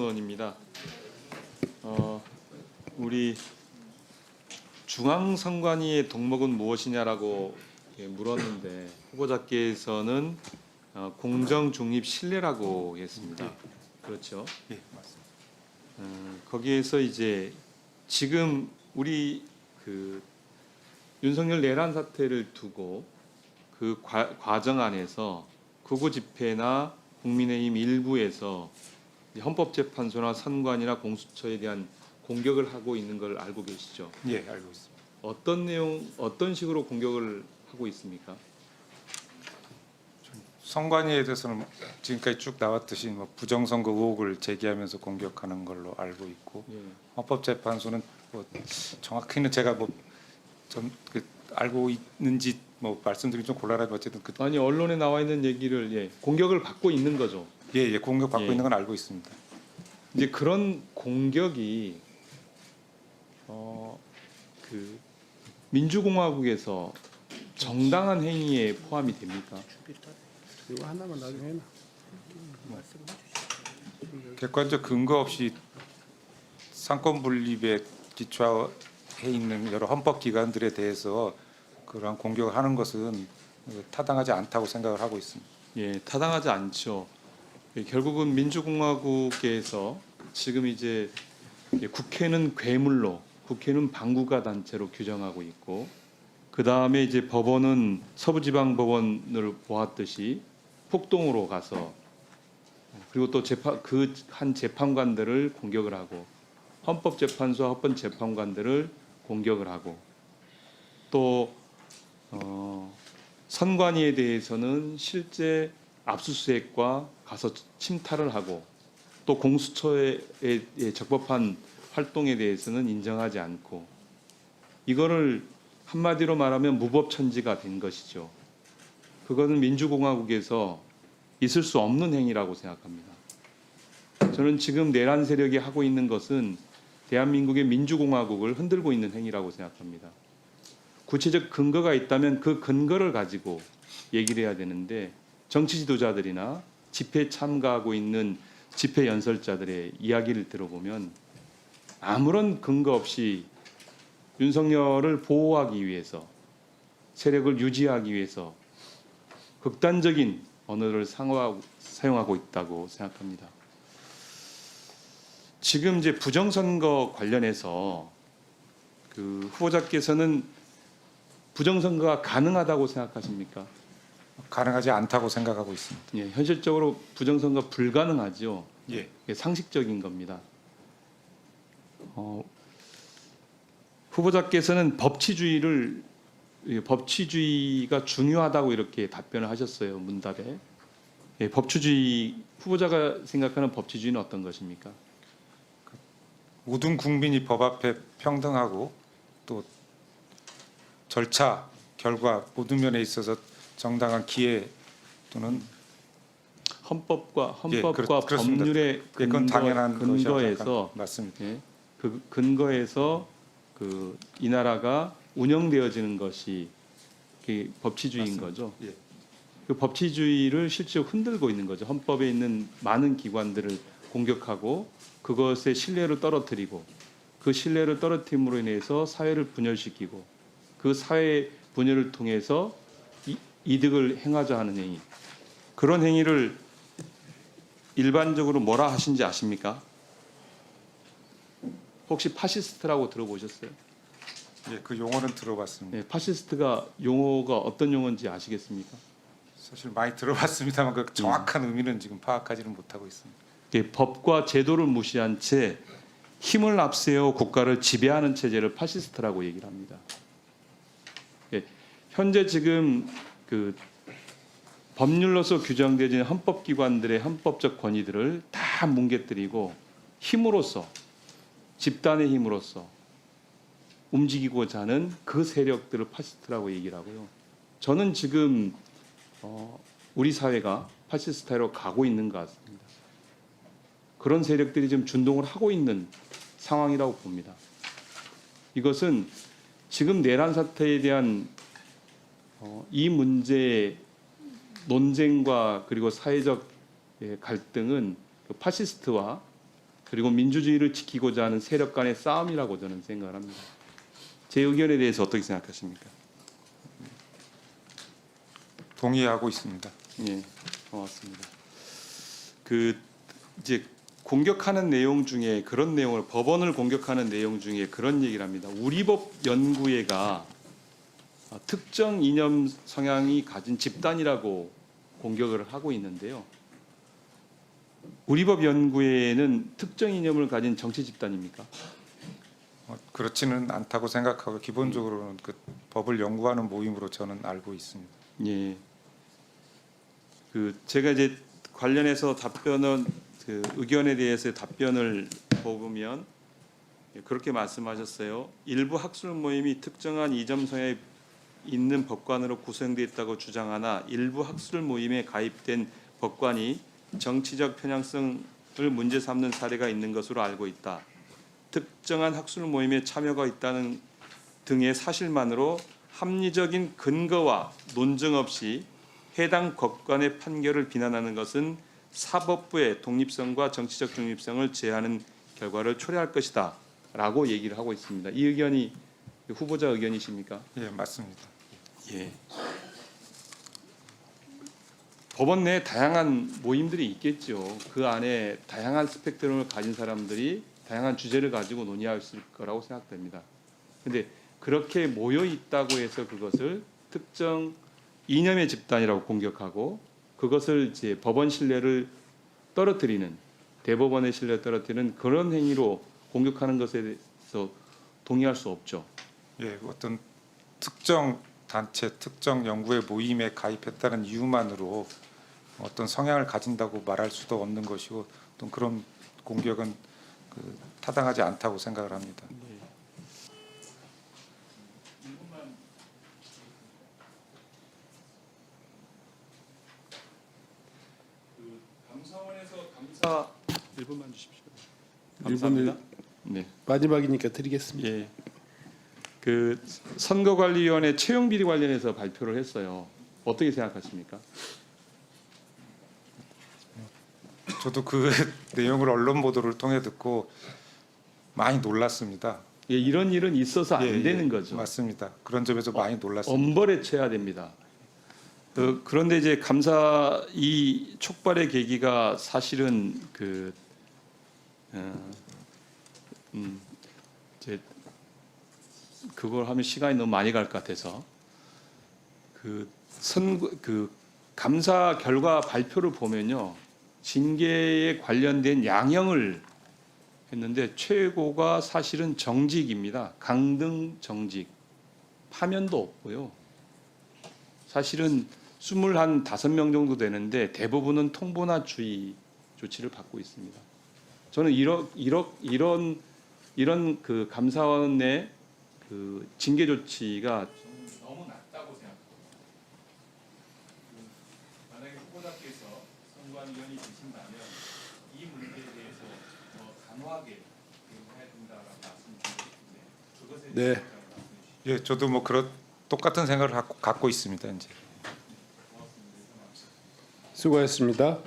의원입니다. 우리 중앙선관위의 덕목은 무엇이냐라고 물었는데 후보자께서는 공정, 중립, 신뢰라고 했습니다. 그렇죠? 예, 맞습니다. 거기에서 이제 지금 우리 그 윤석열 내란 사태를 두고 그 과정 안에서 극우 집회나 국민의힘 일부에서 헌법재판소나 선관위나 공수처에 대한 공격을 하고 있는 걸 알고 계시죠? 예, 알고 있습니다. 어떤 내용, 어떤 식으로 공격을 하고 있습니까? 선관위에 대해서는 지금까지 쭉 나왔듯이 부정선거 의혹을 제기하면서 공격하는 걸로 알고 있고, 예. 헌법재판소는 정확히는 제가 알고 있는지 말씀드리기 좀 곤란하지만 어쨌든 아니 언론에 나와 있는 얘기를 공격을 받고 있는 거죠. 예, 공격받고 예. 있는 건 알고 있습니다. 이제 그런 공격이 그 민주공화국에서 정당한 행위에 포함이 됩니까? 이거 하나만 나중에 해놔. 객관적 근거 없이 상권 분립에 기초해 있는 여러 헌법 기관들에 대해서 그러한 공격을 하는 것은 타당하지 않다고 생각을 하고 있습니다. 예, 타당하지 않죠. 결국은 민주공화국에서 지금 이제 국회는 괴물로, 국회는 방구가 단체로 규정하고 있고, 그 다음에 이제 법원은 서부지방법원을 보았듯이 폭동으로 가서 그리고 또 그 한 재판관들을 공격을 하고 헌법재판소와 헌법재판관들을 공격을 하고 또 선관위에 대해서는 실제 압수수색과 가서 침탈을 하고 또 공수처의 적법한 활동에 대해서는 인정하지 않고 이거를 한마디로 말하면 무법천지가 된 것이죠. 그것은 민주공화국에서 있을 수 없는 행위라고 생각합니다. 저는 지금 내란 세력이 하고 있는 것은 대한민국의 민주공화국을 흔들고 있는 행위라고 생각합니다. 구체적 근거가 있다면 그 근거를 가지고 얘기를 해야 되는데 정치 지도자들이나 집회에 참가하고 있는 집회 연설자들의 이야기를 들어보면 아무런 근거 없이 윤석열을 보호하기 위해서 세력을 유지하기 위해서 극단적인 언어를 사용하고 있다고 생각합니다. 지금 이제 부정선거 관련해서 그 후보자께서는 부정선거가 가능하다고 생각하십니까? 가능하지 않다고 생각하고 있습니다. 예, 현실적으로 부정선거 불가능하죠. 예, 이게 상식적인 겁니다. 후보자께서는 법치주의가 중요하다고 이렇게 답변을 하셨어요. 문답에. 예, 법치주의 후보자가 생각하는 법치주의는 어떤 것입니까? 모든 국민이 법 앞에 평등하고 또 절차, 결과 모든 면에 있어서 정당한 기회 또는 헌법과 그렇습니다. 법률의 그건 당연한 근거에서 맞습니다. 예, 그 근거에서 그 이 나라가 운영되어지는 것이 법치주의인 맞습니다. 거죠. 예. 그 법치주의를 실제로 흔들고 있는 거죠. 헌법에 있는 많은 기관들을 공격하고 그것의 신뢰를 떨어뜨리고 그 신뢰를 떨어뜨림으로 인해서 사회를 분열시키고 그 사회 분열을 통해서 이득을 행하자 하는 행위. 그런 행위를 일반적으로 뭐라 하신지 아십니까? 혹시 파시스트라고 들어보셨어요? 예, 그 용어는 들어봤습니다. 네, 파시스트가 용어가 어떤 용어인지 아시겠습니까? 사실 많이 들어봤습니다만 그 정확한 의미는 지금 파악하지는 못하고 있습니다. 법과 제도를 무시한 채 힘을 앞세워 국가를 지배하는 체제를 파시스트라고 얘기를 합니다. 예, 현재 지금 그 법률로서 규정되어진 헌법기관들의 헌법적 권위들을 다 뭉개뜨리고 힘으로써 집단의 힘으로써 움직이고자 하는 그 세력들을 파시스트라고 얘기를 하고요. 저는 지금 우리 사회가 파시스트로 가고 있는 것 같습니다. 그런 세력들이 지금 준동을 하고 있는 상황이라고 봅니다. 이것은 지금 내란 사태에 대한 이 문제의 논쟁과 그리고 사회적 갈등은 파시스트와 그리고 민주주의를 지키고자 하는 세력 간의 싸움이라고 저는 생각을 합니다. 제 의견에 대해서 어떻게 생각하십니까? 동의하고 있습니다. 예, 고맙습니다. 그 이제 공격하는 내용 중에 그런 내용을 법원을 공격하는 내용 중에 그런 얘기를 합니다. 우리법 연구회가 특정 이념 성향이 가진 집단이라고 공격을 하고 있는데요. 우리법 연구회는 특정 이념을 가진 정치 집단입니까? 그렇지는 않다고 생각하고 기본적으로는 그 법을 연구하는 모임으로 저는 알고 있습니다. 예. 그 제가 이제 관련해서 답변은 그 의견에 대해서 답변을 보면 그렇게 말씀하셨어요. 일부 학술 모임이 특정한 이념 성향이 있는 법관으로 구성되어 있다고 주장하나 일부 학술 모임에 가입된 법관이 정치적 편향성을 문제 삼는 사례가 있는 것으로 알고 있다. 특정한 학술 모임에 참여가 있다는 등의 사실만으로 합리적인 근거와 논증 없이 해당 법관의 판결을 비난하는 것은 사법부의 독립성과 정치적 중립성을 제하는 결과를 초래할 것이다 라고 얘기를 하고 있습니다. 이 의견이 후보자 의견이십니까? 예, 맞습니다. 예. 법원 내에 다양한 모임들이 있겠죠. 그 안에 다양한 스펙트럼을 가진 사람들이 다양한 주제를 가지고 논의할 거라고 생각됩니다. 그런데 그렇게 모여 있다고 해서 그것을 특정 이념의 집단이라고 공격하고 그것을 이제 법원 신뢰를 떨어뜨리는 대법원의 신뢰를 떨어뜨리는 그런 행위로 공격하는 것에 대해서 동의할 수 없죠. 예, 어떤 특정 단체, 특정 연구의 모임에 가입했다는 이유만으로 어떤 성향을 가진다고 말할 수도 없는 것이고 또 그런 공격은 타당하지 않다고 생각을 합니다. 감사원에서 감사 1분만 주십시오. 1분을 감사합니다. 네. 마지막이니까 드리겠습니다. 예. 그 선거관리위원회 채용 비리 관련해서 발표를 했어요. 어떻게 생각하십니까? 저도 그 내용을 언론 보도를 통해 듣고 많이 놀랐습니다. 예, 이런 일은 있어서 안 예, 되는 예, 거죠. 맞습니다. 그런 점에서 많이 놀랐습니다. 엄벌에 처해야 됩니다. 그런데 이제 감사 이 촉발의 계기가 사실은 이제 그걸 하면 시간이 너무 많이 갈 것 같아서 그 감사 결과 발표를 보면요 징계에 관련된 양형을 했는데 최고가 사실은 정직입니다. 강등 정직 파면도 없고요. 사실은 25명 정도 되는데 대부분은 통보나 주의 조치를 받고 있습니다. 저는 이런 그 감사원의 그 징계 조치가 너무 낮다고 생각합니다. 만약에 후보자께서 선관위원이 되신다면 이 문제에 대해서 더 단호하게 대응해야 된다라고 말씀드리고 싶은데 그것에 네. 대해서 말씀해 주시죠. 예, 저도 뭐 그런 똑같은 생각을 갖고 있습니다. 이제. 수고하셨습니다.